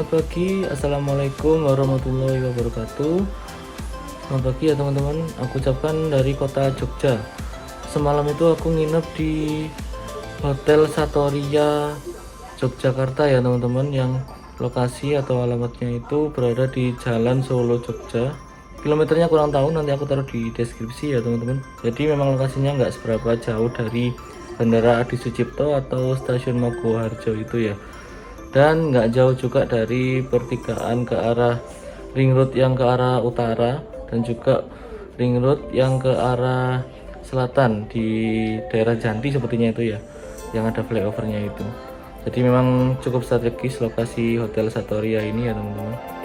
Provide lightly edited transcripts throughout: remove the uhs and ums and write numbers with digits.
Selamat pagi, Assalamualaikum warahmatullahi wabarakatuh. Selamat pagi ya teman-teman, aku ucapkan dari kota Jogja. Semalam itu aku nginep di Hotel Satoria Yogyakarta ya teman-teman, yang lokasi atau alamatnya itu berada di Jalan Solo Jogja. Kilometernya kurang tahu, nanti aku taruh di deskripsi ya teman-teman. Jadi memang lokasinya nggak seberapa jauh dari Bandara Adi Sucipto atau Stasiun Maguwoharjo itu ya, dan nggak jauh juga dari pertigaan ke arah ring road yang ke arah utara, dan juga ring road yang ke arah selatan di daerah Janti sepertinya itu ya, yang ada flyovernya itu. Jadi memang cukup strategis lokasi Hotel Satoria ini ya teman-teman.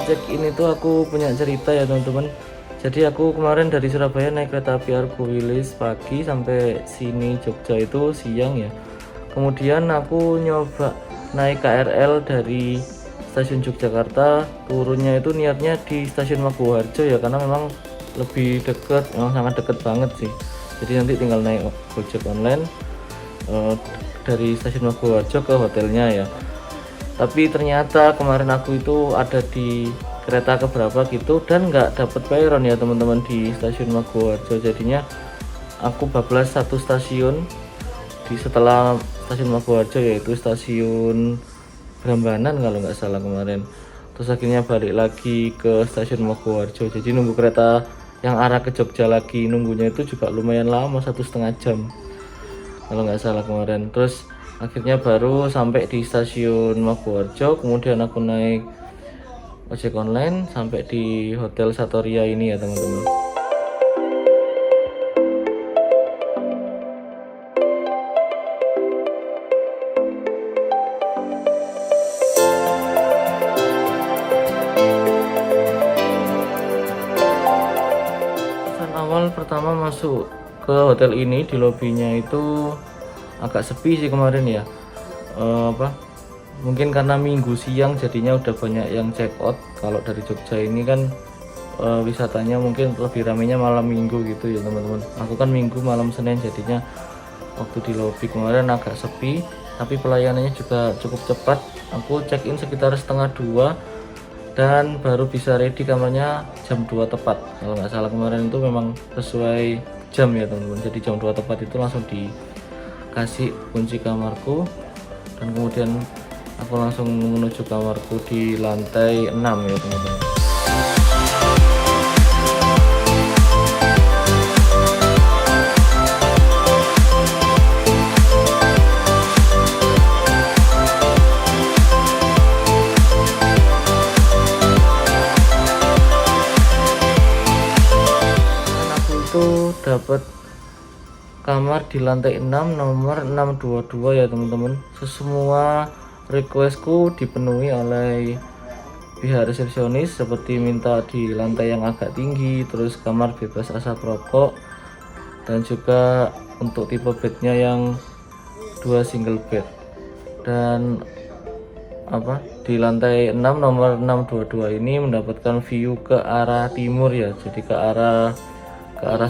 Check in itu aku punya cerita ya teman-teman. Jadi aku kemarin dari Surabaya naik kereta api Argo Wilis pagi sampai sini Jogja itu siang ya. Kemudian aku nyoba naik KRL dari stasiun Yogyakarta, turunnya itu niatnya di stasiun Maguwoharjo ya, karena memang lebih dekat, memang sangat dekat banget sih. Jadi nanti tinggal naik Gojek online dari stasiun Maguwoharjo ke hotelnya ya. Tapi ternyata kemarin aku itu ada di kereta keberapa gitu dan nggak dapet peron ya teman-teman di stasiun Maguwoharjo. Jadinya aku bablas satu stasiun di setelah stasiun Maguwoharjo, yaitu stasiun Brambanan kalau nggak salah kemarin. Terus akhirnya balik lagi ke stasiun Maguwoharjo. Jadi nunggu kereta yang arah ke Jogja lagi, nunggunya itu juga lumayan lama, 1,5 jam kalau nggak salah kemarin. Terus akhirnya baru sampai di stasiun Maguwoharjo, kemudian aku naik ojek online sampai di Hotel Satoria ini ya teman-teman. Pesan awal pertama masuk ke hotel ini, di lobinya itu agak sepi sih kemarin ya. Mungkin karena minggu siang jadinya udah banyak yang check out. Kalau dari Jogja ini kan wisatanya mungkin lebih ramainya malam minggu gitu ya teman-teman. Aku kan minggu malam Senin, jadinya waktu di lobby kemarin agak sepi, tapi pelayanannya juga cukup cepat. Aku check in sekitar 1:30 dan baru bisa ready kamarnya jam 2 tepat. Kalau nggak salah kemarin itu memang sesuai jam ya teman-teman. Jadi jam 2 tepat itu langsung dikasih kunci kamarku, dan kemudian aku langsung menuju kamarku di lantai 6 ya teman-teman. Dan aku itu dapat kamar di lantai 6 nomor 622 ya teman-teman. Semua requestku dipenuhi oleh pihak resepsionis, seperti minta di lantai yang agak tinggi, terus kamar bebas asap rokok, dan juga untuk tipe bednya yang 2 single bed. Dan di lantai 6 nomor 622 ini mendapatkan view ke arah timur ya, jadi ke arah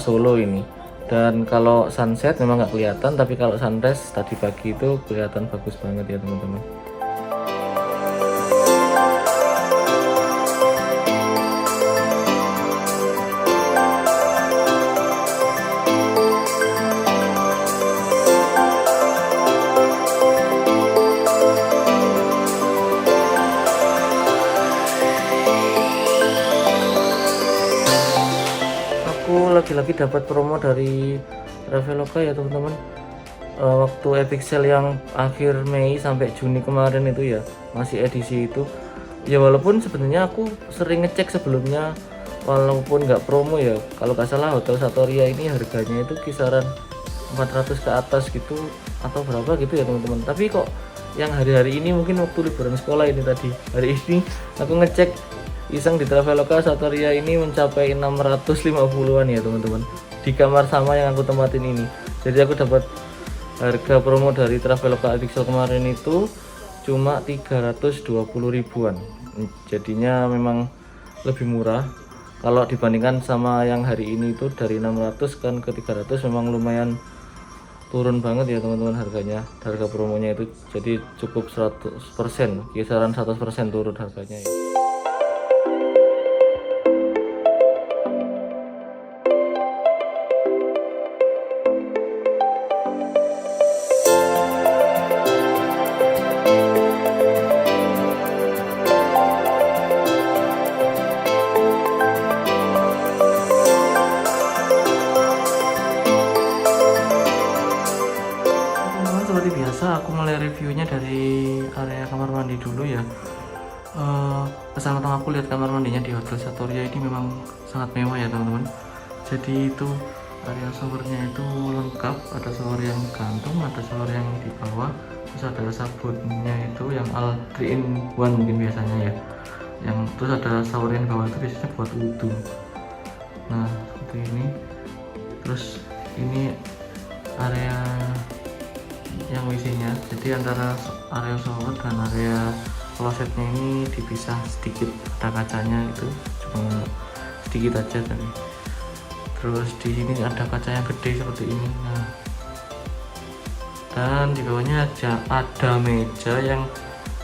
Solo ini. Dan kalau sunset memang nggak kelihatan, tapi kalau sunrise tadi pagi itu kelihatan bagus banget ya teman-teman. Aku lagi-lagi dapat promo dari Traveloka ya teman-teman. Waktu epic sale yang akhir Mei sampai Juni kemarin itu ya, masih edisi itu ya. Walaupun sebenarnya aku sering ngecek sebelumnya, walaupun nggak promo ya, kalau nggak salah Hotel Satoria ini harganya itu kisaran 400 ke atas gitu atau berapa gitu ya teman-teman. Tapi kok yang hari-hari ini, mungkin waktu liburan sekolah ini tadi, hari ini aku ngecek iseng di Traveloka, Satoria ini mencapai 650-an ya teman-teman, di di kamar sama yang aku tempatin ini. Jadi aku dapat harga promo dari Traveloka Adixel kemarin itu cuma 320 ribuan. Jadinya memang lebih murah kalau dibandingkan sama yang hari ini. Itu dari 600 kan ke 300, memang lumayan turun banget ya teman-teman harganya, harga promonya itu. Jadi cukup 100%, kisaran 100% turun harganya ya. Seperti biasa aku mulai reviewnya dari area kamar mandi dulu ya. Pertama aku lihat kamar mandinya di Hotel Satoria ini memang sangat mewah ya teman-teman. Jadi itu area showernya itu lengkap, ada shower yang gantung, ada shower yang di bawah, terus ada sabunnya itu yang all 3-in-1 mungkin biasanya ya. Yang terus ada shower yang bawah itu biasanya buat wudhu. Nah seperti ini. Terus ini area yang WC-nya, jadi antara area shower dan area klosetnya ini dipisah sedikit, ada kacanya itu cuma sedikit aja tadi. Terus di sini ada kaca yang gede seperti ini. Nah, dan di bawahnya ada meja yang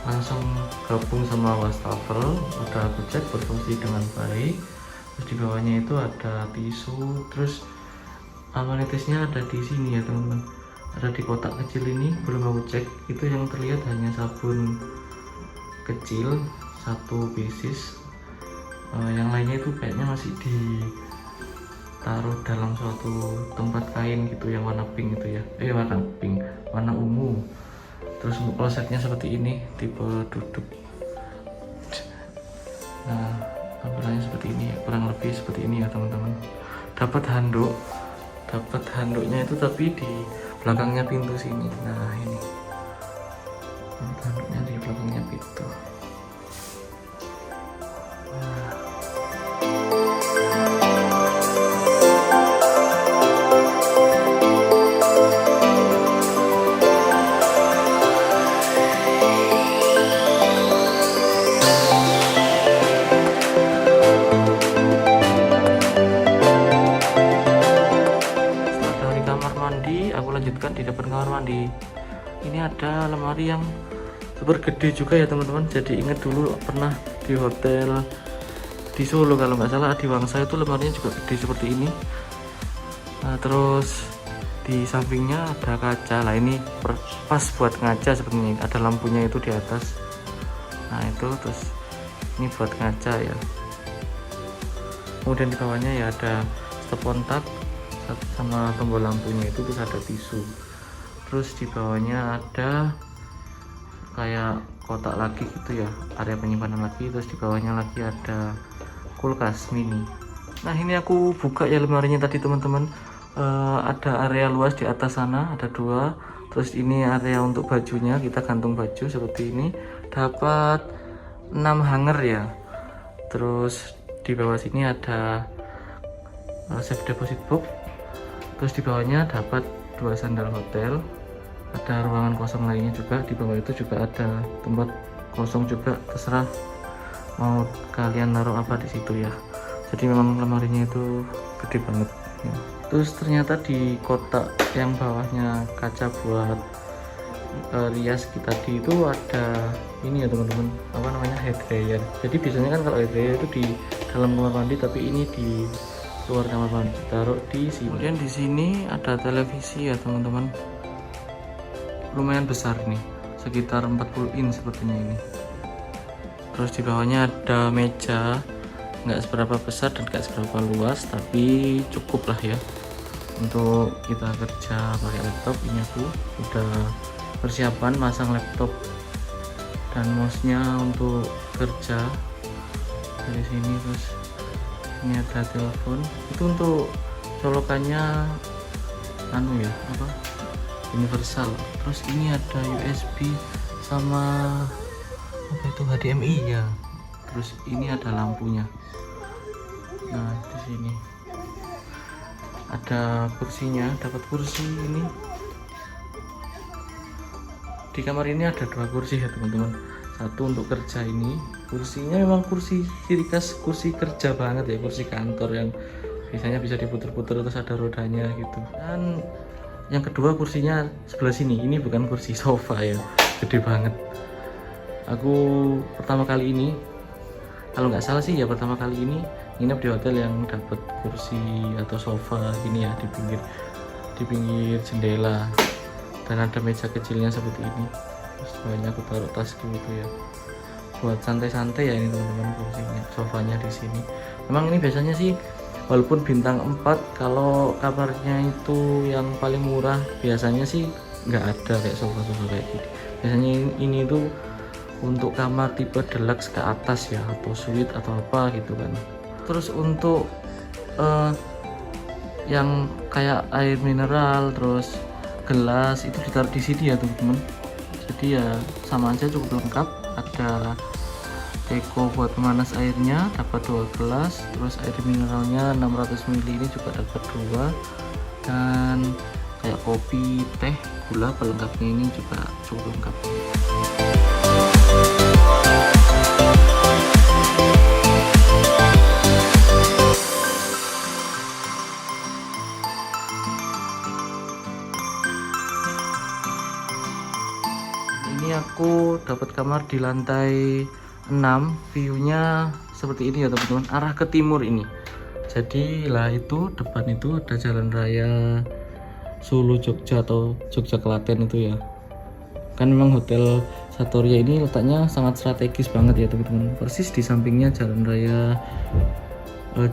langsung gabung sama wastafel, udah aku cek berfungsi dengan baik. Terus di bawahnya itu ada tisu, terus amenitasnya ada di sini ya teman-teman. Ada di kotak kecil ini, belum aku cek, itu yang terlihat hanya sabun kecil 1 pieces. Yang lainnya itu kayaknya masih ditaruh dalam suatu tempat kain gitu yang warna pink itu ya, warna pink, warna ungu. Terus klosetnya seperti ini, tipe duduk. Nah tampilannya seperti ini ya, kurang lebih seperti ini ya teman-teman. Dapat handuknya itu tapi di belakangnya pintu sini. Nah ini handuknya di belakangnya pintu. Lanjutkan di depan kamar mandi. Ini ada lemari yang super gede juga ya teman-teman. Jadi ingat dulu pernah di hotel di Solo kalau nggak salah, di Wangsa itu lemarinya juga gede seperti ini. Nah, terus di sampingnya ada kaca lah, ini pas buat ngaca sebenarnya, ada lampunya itu di atas. Nah itu terus ini buat ngaca ya. Kemudian di bawahnya ya ada stop kontak sama tombol lampunya itu, terus ada tisu. Terus di bawahnya ada kayak kotak lagi gitu ya, area penyimpanan lagi. Terus di bawahnya lagi ada kulkas mini. Nah ini aku buka ya lemarinya tadi teman-teman. Ada area luas di atas sana, ada 2. Terus ini area untuk bajunya, kita gantung baju seperti ini. Dapat 6 hanger ya. Terus di bawah sini ada safe deposit box. Terus di bawahnya dapat 2 sandal hotel. Ada ruangan kosong lainnya juga, di bawah itu juga ada tempat kosong juga, terserah mau kalian naruh apa di situ ya. Jadi memang lemarinya itu gede banget ya. Terus ternyata di kotak yang bawahnya kaca buat rias kita tadi itu ada ini ya teman-teman, apa namanya, hair dryer. Jadi biasanya kan kalau hair dryer itu di dalam kamar mandi, tapi ini di luar kamar mandi, taruh di sini. Kemudian di sini ada televisi ya teman-teman, lumayan besar ini, sekitar 40 in sepertinya ini. Terus di bawahnya ada meja, nggak seberapa besar dan nggak seberapa luas, tapi cukup lah ya untuk kita kerja pakai laptop. Ini aku udah persiapan masang laptop dan mouse-nya untuk kerja dari sini. Terus ini ada telepon, itu untuk colokannya anu ya, apa, universal. Terus ini ada USB sama apa itu, HDMI ya. Terus ini ada lampunya. Nah di sini ada kursinya, dapat kursi ini. Di kamar ini ada 2 kursi ya teman-teman, satu untuk kerja. Ini kursinya memang kursi ciri khas kursi kerja banget ya, kursi kantor yang biasanya bisa diputer-puter terus ada rodanya gitu. Dan yang kedua kursinya sebelah sini, ini bukan kursi sofa ya, gede banget. Aku pertama kali ini, kalau nggak salah sih ya pertama kali ini nginep di hotel yang dapat kursi atau sofa gini ya, di pinggir jendela, dan ada meja kecilnya seperti ini. Terus banyak aku taruh tas gitu ya, buat santai-santai ya ini teman-teman. Kursinya, sofanya di sini. Memang ini biasanya sih walaupun bintang 4, kalau kamarnya itu yang paling murah biasanya sih nggak ada kayak sofa-sofa kayak gini. Biasanya ini tuh untuk kamar tipe deluxe ke atas ya, atau suite atau apa gitu kan. Terus untuk yang kayak air mineral terus gelas itu ditaruh di sini ya teman-teman. Jadi ya sama aja, cukup lengkap. Ada Eko buat pemanas airnya, dapat 2 gelas. Terus air mineralnya 600 ml ini juga dapat 2. Dan kayak kopi, teh, gula pelengkapnya ini juga cukup lengkap. Ini aku dapat kamar di lantai 6, view-nya seperti ini ya teman-teman, arah ke timur ini. Jadi lah itu depan itu ada jalan raya Solo Jogja atau Jogja Klaten itu ya. Kan memang hotel Satoria ini letaknya sangat strategis banget ya teman-teman, persis di sampingnya jalan raya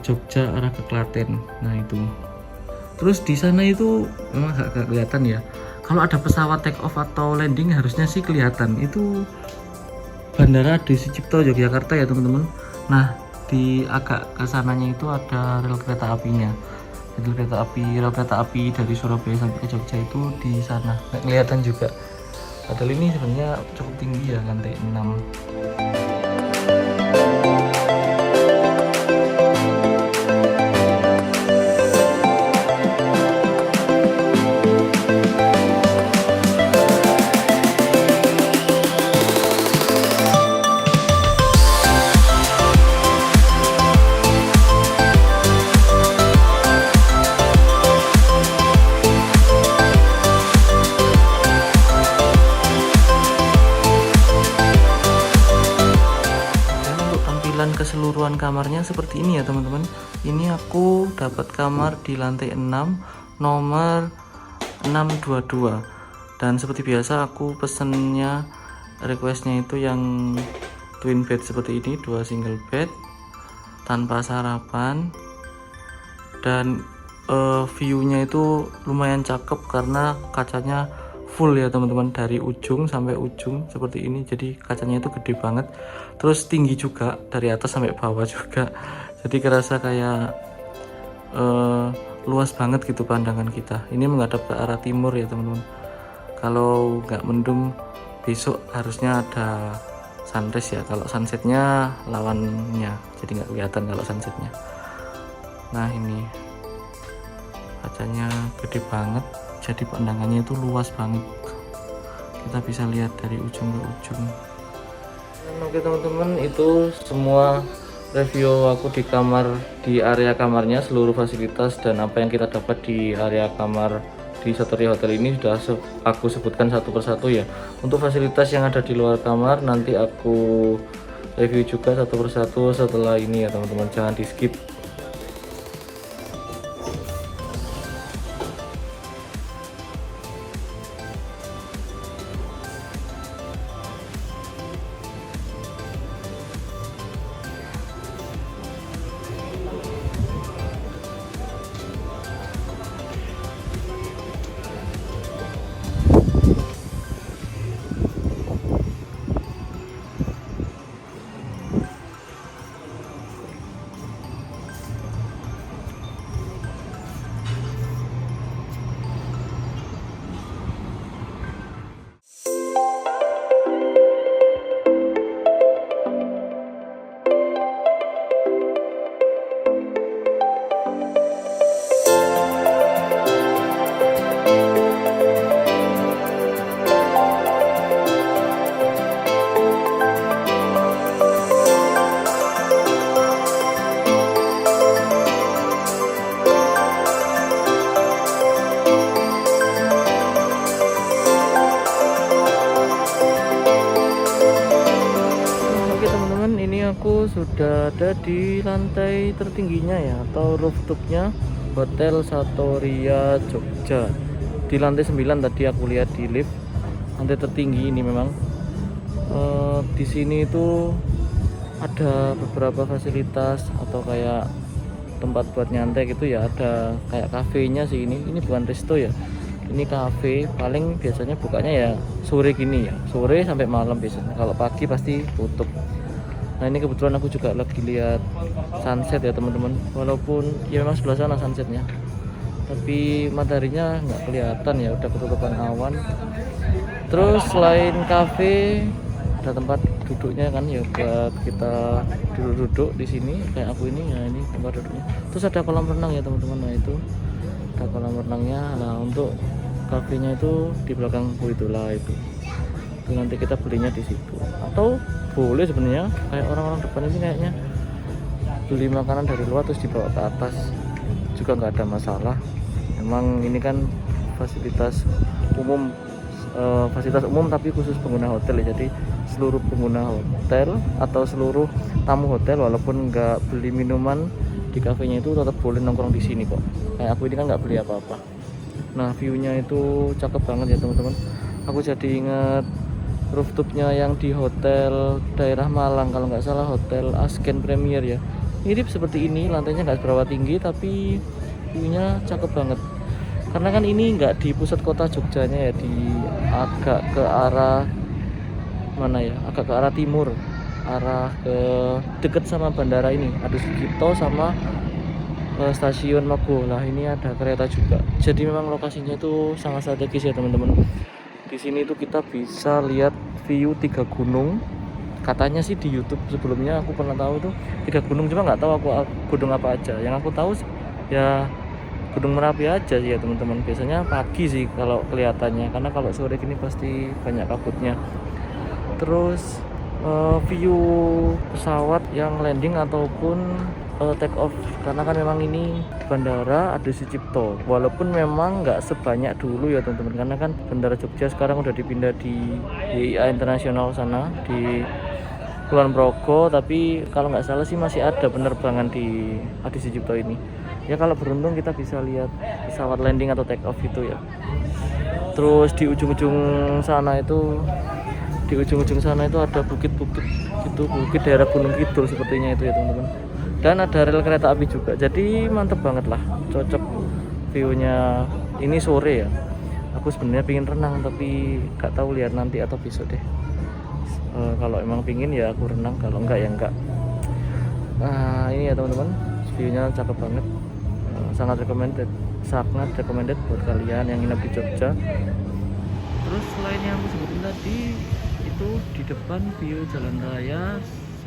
Jogja arah ke Klaten. Nah itu, terus di sana itu memang agak kelihatan ya, kalau ada pesawat take off atau landing harusnya sih kelihatan. Itu Bandara Adi Sucipto Yogyakarta ya teman-teman. Nah di agak kesananya itu ada rel kereta apinya. Jadi rel kereta api dari Surabaya sampai ke Jogja itu di sana. Nggak kelihatan juga. Padahal ini sebenarnya cukup tinggi ya, lantai 6. Keseluruhan kamarnya seperti ini ya teman-teman. Ini aku dapat kamar di lantai 6 nomor 622, dan seperti biasa aku pesennya, requestnya itu yang twin bed seperti ini, 2 single bed tanpa sarapan. Dan view-nya itu lumayan cakep karena kacanya full ya teman-teman, dari ujung sampai ujung seperti ini. Jadi kacanya itu gede banget, terus tinggi juga dari atas sampai bawah juga. Jadi kerasa kayak luas banget gitu pandangan kita. Ini menghadap ke arah timur ya teman-teman. Kalau nggak mendung besok harusnya ada sunrise ya, kalau sunsetnya lawannya, jadi nggak kelihatan kalau sunsetnya. Nah ini kacanya gede banget, jadi pandangannya itu luas banget, kita bisa lihat dari ujung ke ujung. Oke teman-teman, itu semua review aku di area kamarnya, seluruh fasilitas dan apa yang kita dapat di area kamar di Satoria Hotel ini sudah aku sebutkan satu persatu ya. Untuk fasilitas yang ada di luar kamar nanti aku review juga satu persatu setelah ini ya teman-teman, jangan di skip. ini aku sudah ada di lantai tertingginya ya, atau rooftopnya Hotel Satoria Jogja. Di lantai 9 tadi aku lihat di lift. Lantai tertinggi ini memang. Di sini itu ada beberapa fasilitas atau kayak tempat buat nyantai gitu ya. Ada kayak kafenya sih ini. Ini bukan resto ya. Ini cafe, paling biasanya bukanya ya sore gini ya, sore sampai malam biasanya. Kalau pagi pasti tutup. Nah ini kebetulan aku juga lagi lihat sunset ya teman-teman, walaupun ya memang sebelah sana sunsetnya, tapi mataharinya nggak kelihatan ya, udah ketutupan awan. Terus selain cafe ada tempat duduknya kan ya, buat kita duduk-duduk di sini kayak aku ini ya, ini tempat duduknya. Terus ada kolam renang ya teman-teman. Nah itu ada kolam renangnya. Nah untuk kafenya itu di belakang itulah itu nanti kita belinya di situ, atau boleh sebenarnya kayak orang-orang depan ini kayaknya beli makanan dari luar terus dibawa ke atas juga nggak ada masalah. Memang ini kan fasilitas umum, fasilitas umum tapi khusus pengguna hotel ya, jadi seluruh pengguna hotel atau seluruh tamu hotel walaupun nggak beli minuman di kafenya itu tetap boleh nongkrong di sini kok. Kayak aku ini kan nggak beli apa-apa. Nah view-nya itu cakep banget ya teman-teman. Aku jadi inget rooftopnya yang di hotel daerah Malang kalau nggak salah, Hotel Asken Premier ya. Mirip seperti ini, lantainya nggak seberapa tinggi tapi view-nya cakep banget. Karena kan ini nggak di pusat kota Jogjanya ya, di agak ke arah mana ya, agak ke arah timur, arah ke deket sama bandara ini, ada Sucipto sama stasiun Mago. Nah ini ada kereta juga, jadi memang lokasinya itu sangat strategis ya teman-teman. Di sini tuh kita bisa lihat view 3 gunung. Katanya sih di YouTube sebelumnya aku pernah tahu tuh 3 gunung, cuma nggak tahu aku gunung apa aja. Yang aku tahu ya Gunung Merapi aja sih ya teman-teman. Biasanya pagi sih kalau kelihatannya, karena kalau sore gini pasti banyak kabutnya. Terus view pesawat yang landing ataupun take off, karena kan memang ini bandara Adi Sucipto, walaupun memang nggak sebanyak dulu ya teman-teman, karena kan bandara Jogja sekarang udah dipindah di YIA Internasional sana di Kulon Progo, tapi kalau nggak salah sih masih ada penerbangan di Adi Sucipto ini ya. Kalau beruntung kita bisa lihat pesawat landing atau take off itu ya. Terus di ujung-ujung sana itu ada bukit-bukit gitu, bukit daerah Gunung Kidul sepertinya itu ya teman-teman. Dan ada rel kereta api juga, jadi mantep banget lah, cocok view-nya. Ini sore ya, aku sebenarnya pingin renang tapi gak tahu, lihat nanti atau besok deh. Kalau emang pingin ya aku renang, kalau enggak ya enggak. Nah ini ya teman-teman, view-nya cakep banget, sangat recommended buat kalian yang nginep di Jogja. Terus selain yang aku sebutin tadi, itu di depan view jalan raya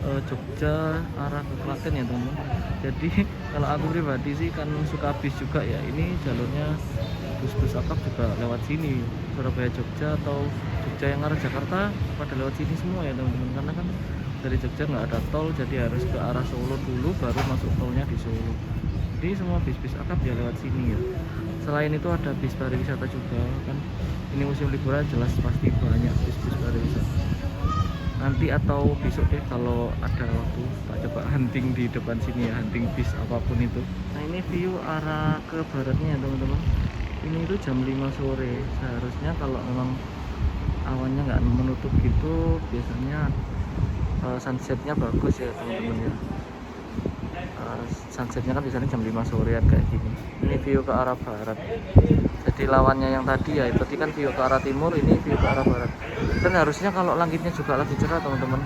Jogja arah ke Klaten ya teman-teman. Jadi kalau aku pribadi sih kan suka bis juga ya, ini jalurnya bus-bus akap juga lewat sini, Surabaya Jogja atau Jogja yang arah Jakarta pada lewat sini semua ya teman-teman. Karena kan dari Jogja nggak ada tol, jadi harus ke arah Solo dulu baru masuk tolnya di Solo. Jadi semua bis-bis akap ya lewat sini ya. Selain itu ada bis pariwisata juga kan, ini musim liburan jelas pasti banyak bis-bis pariwisata. Nanti atau besok deh kalau ada waktu tak coba hunting di depan sini ya, hunting bis apapun itu. Nah ini view arah ke baratnya ya teman-teman. Ini itu jam 5 sore. Seharusnya kalau memang awannya nggak menutup gitu, biasanya sunsetnya bagus ya teman-teman ya. Sunsetnya kan biasanya jam 5 sore kayak gini. Ini view ke arah barat. Jadi lawannya yang tadi ya, tadi kan view ke arah timur, ini view ke arah barat. Dan harusnya kalau langitnya juga lagi cerah teman-teman,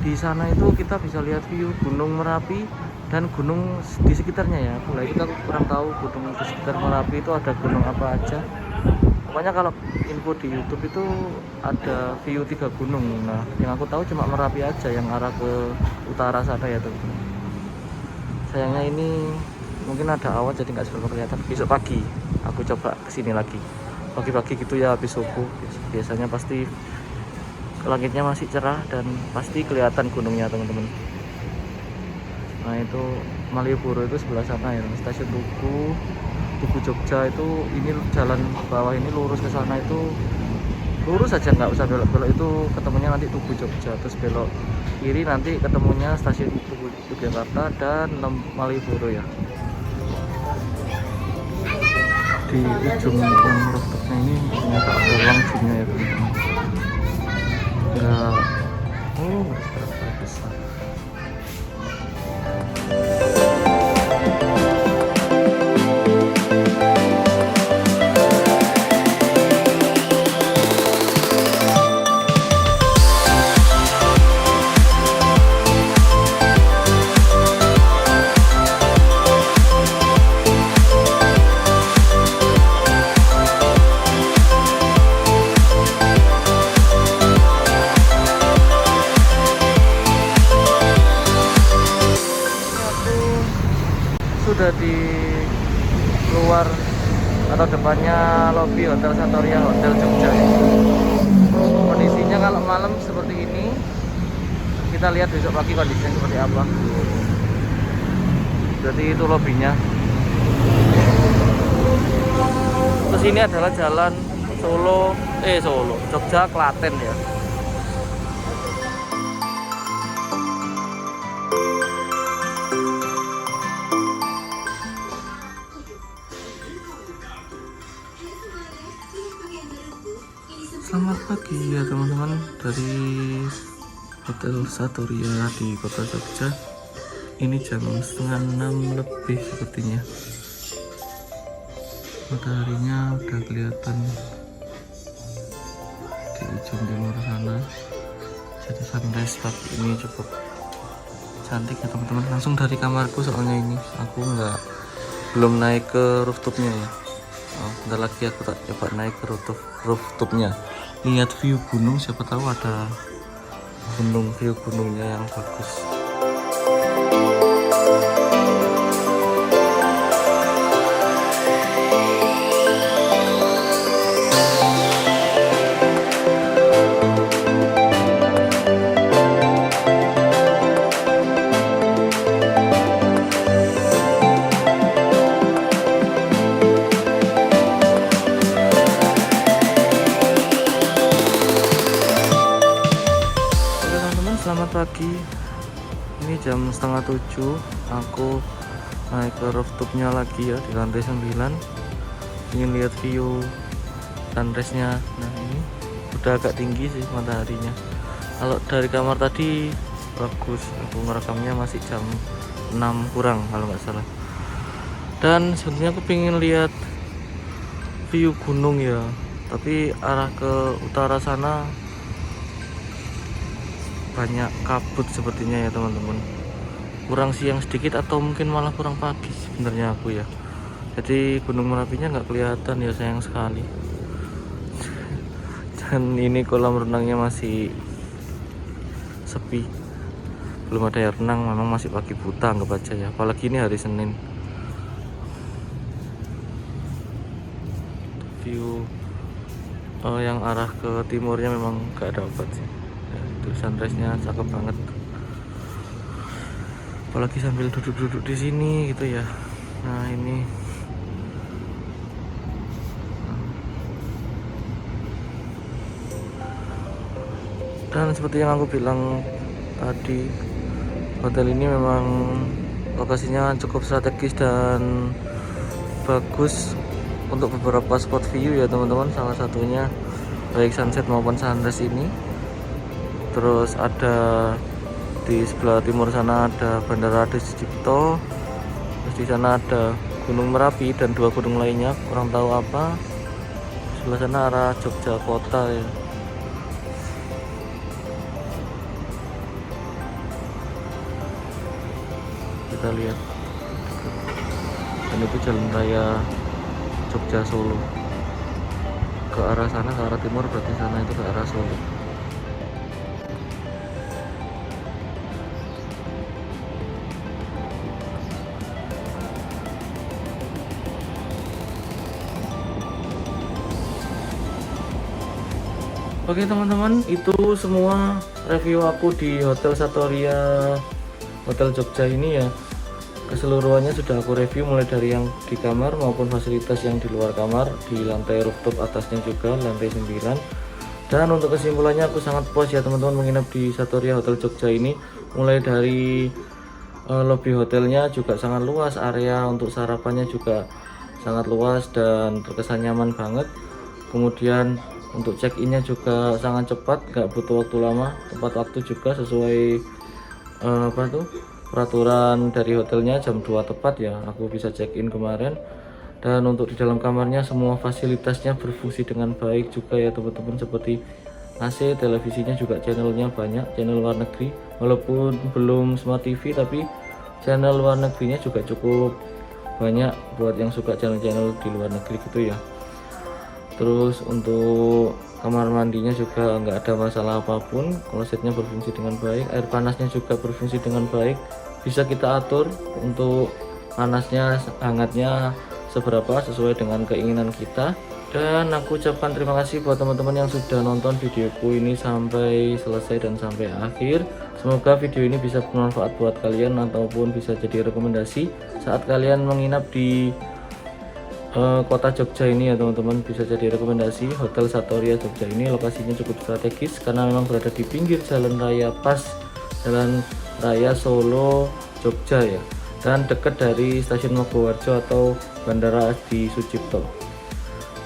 di sana itu kita bisa lihat view Gunung Merapi dan gunung di sekitarnya ya. Mulai kita kurang tahu gunung di sekitar Merapi itu ada gunung apa aja. Pokoknya kalau info di YouTube itu ada view 3 gunung. Nah yang aku tahu cuma Merapi aja yang arah ke utara sana ya teman-teman. Sayangnya ini mungkin ada awan jadi nggak seberapa kelihatan. Besok pagi aku coba kesini lagi pagi-pagi gitu ya, habis subuh biasanya pasti langitnya masih cerah dan pasti kelihatan gunungnya teman-teman. Nah itu Malioboro itu sebelah sana ya, stasiun Tugu Jogja itu. Ini jalan bawah ini lurus ke sana, itu lurus aja nggak usah belok-belok, itu ketemunya nanti Tugu Jogja. Terus belok kiri nanti ketemunya stasiun Yogyakarta dan Malioboro ya. Di ujung yang rooftopnya ini ternyata ada ruang gymnya ya teman-teman. Enggak, enggak seberapa besar. Sudah di luar atau depannya lobi Hotel Satoria Hotel Jogja. Kondisinya kalau malam seperti ini, kita lihat besok pagi kondisinya seperti apa. Jadi itu lobinya. Terus ini adalah jalan Solo Jogja Klaten ya. Selamat pagi ya teman-teman dari Hotel Satoria di kota Jogja. Ini jam 5:30 lebih sepertinya. Mataharinya udah kelihatan di ujung timur sana. Jadi sunrise pagi ini cukup cantik ya teman-teman. Langsung dari kamarku soalnya ini aku belum naik ke rooftopnya ya. Bentar lagi aku tak coba naik ke rooftopnya, lihat view gunung, siapa tahu ada view gunungnya yang bagus. Selamat pagi, ini jam 6:30. Aku naik ke rooftopnya lagi ya, di lantai 9. Ingin lihat view sunrise nya. Nah ini udah agak tinggi sih mataharinya. Kalau dari kamar tadi bagus, aku ngerekamnya masih jam 6 kurang kalau nggak salah. Dan sebenarnya aku pengen lihat view gunung ya, tapi arah ke utara sana banyak kabut sepertinya ya teman-teman. Kurang siang sedikit atau mungkin malah kurang pagi sebenarnya aku ya. Jadi Gunung Merapinya nggak kelihatan ya, sayang sekali. Dan ini kolam renangnya masih sepi, belum ada air renang. Memang masih pagi buta anggap aja ya, apalagi ini hari Senin. View yang arah ke timurnya memang nggak dapat sih. Sunrise nya cakep banget, apalagi sambil duduk-duduk di sini gitu ya. Nah ini dan seperti yang aku bilang tadi, hotel ini memang lokasinya cukup strategis dan bagus untuk beberapa spot view ya teman-teman. Salah satunya baik sunset maupun sunrise ini. Terus ada di sebelah timur sana ada Bandara Adi Sucipto. Terus di sana ada Gunung Merapi dan 2 gunung lainnya, kurang tahu apa. Sebelah sana arah Jogja kota ya. Kita lihat. Dan itu jalan raya Jogja Solo. Ke arah sana, ke arah timur, berarti sana itu ke arah Solo. Oke teman-teman, itu semua review aku di Hotel Satoria Hotel Jogja ini ya. Keseluruhannya sudah aku review, mulai dari yang di kamar maupun fasilitas yang di luar kamar, di lantai rooftop atasnya juga lantai 9. Dan untuk kesimpulannya aku sangat puas ya teman-teman menginap di Satoria Hotel Jogja ini. Mulai dari lobby hotelnya juga sangat luas, area untuk sarapannya juga sangat luas dan terkesan nyaman banget. Kemudian untuk check-innya juga sangat cepat, gak butuh waktu lama. Tepat waktu juga sesuai peraturan dari hotelnya, jam 2 tepat ya aku bisa check-in kemarin. Dan untuk di dalam kamarnya semua fasilitasnya berfungsi dengan baik juga ya teman-teman, seperti AC, televisinya juga channelnya banyak, channel luar negeri, walaupun belum smart TV tapi channel luar negerinya juga cukup banyak buat yang suka channel-channel di luar negeri gitu ya. Terus untuk kamar mandinya juga nggak ada masalah apapun, klosetnya berfungsi dengan baik, air panasnya juga berfungsi dengan baik, bisa kita atur untuk panasnya hangatnya seberapa sesuai dengan keinginan kita. Dan aku ucapkan terima kasih buat teman-teman yang sudah nonton videoku ini sampai selesai dan sampai akhir. Semoga video ini bisa bermanfaat buat kalian ataupun bisa jadi rekomendasi saat kalian menginap di kota Jogja ini ya teman-teman. Bisa jadi rekomendasi Hotel Satoria Jogja ini. Lokasinya cukup strategis karena memang berada di pinggir jalan raya, pas jalan raya Solo Jogja ya, dan dekat dari stasiun Mogowarjo atau Bandara Adi Sucipto.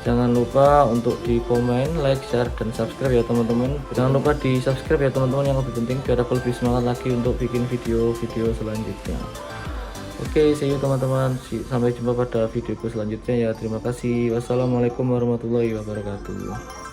Jangan lupa untuk di komen, like, share, dan subscribe ya teman-teman. Jangan lupa di subscribe ya teman-teman, yang lebih penting biar aku lebih semangat lagi untuk bikin video-video selanjutnya. Oke, see you teman-teman. Sampai jumpa pada videoku selanjutnya ya. Terima kasih. Wassalamualaikum warahmatullahi wabarakatuh.